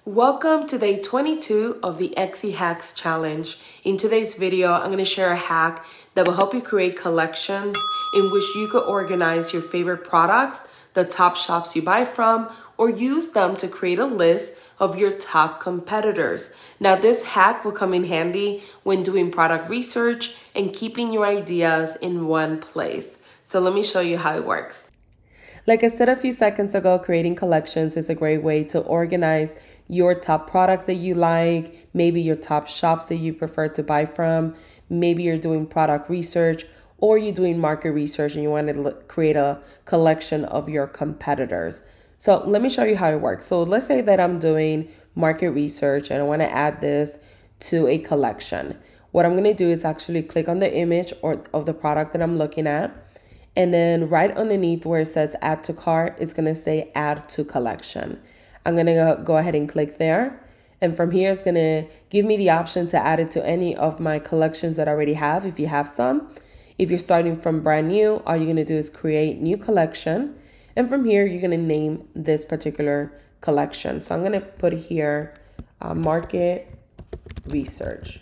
Welcome to day 22 of the Etsy Hacks challenge. In today's video, I'm going to share a hack that will help you create collections in which you could organize your favorite products, the top shops you buy from, or use them to create a list of your top competitors. Now, this hack will come in handy when doing product research and keeping your ideas in one place. So let me show you how it works. Like I said a few seconds ago, creating collections is a great way to organize your top products that you like, maybe your top shops that you prefer to buy from, maybe you're doing product research or you're doing market research and you want to create a collection of your competitors. So let me show you how it works. So let's say that I'm doing market research and I want to add this to a collection. What I'm going to do is actually click on the image of the product that I'm looking at. And then right underneath where it says add to cart, it's going to say add to collection. I'm going to go ahead and click there. And from here, it's going to give me the option to add it to any of my collections that I already have, if you have some. If you're starting from brand new, all you're going to do is create new collection. And from here, you're going to name this particular collection. So I'm going to put here market research.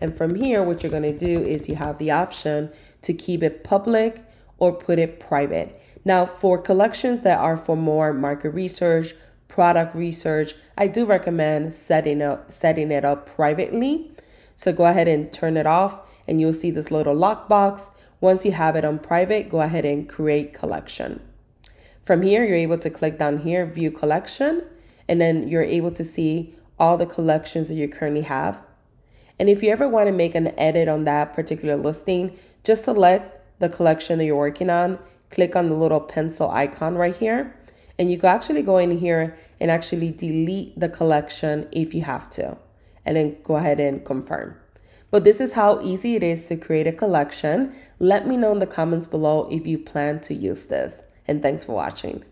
And from here, what you're going to do is you have the option to keep it public or put it private. Now, for collections that are for more market research, product research, I do recommend setting it up privately. So go ahead and turn it off and you'll see this little lockbox. Once you have it on private, go ahead and create collection. From here, you're able to click down here, view collection, and then you're able to see all the collections that you currently have. And if you ever want to make an edit on that particular listing, just select the collection that you're working on, click on the little pencil icon right here, and you can actually go in here and actually delete the collection if you have to, and then go ahead and confirm. But this is how easy it is to create a collection. Let me know in the comments below if you plan to use this, and thanks for watching.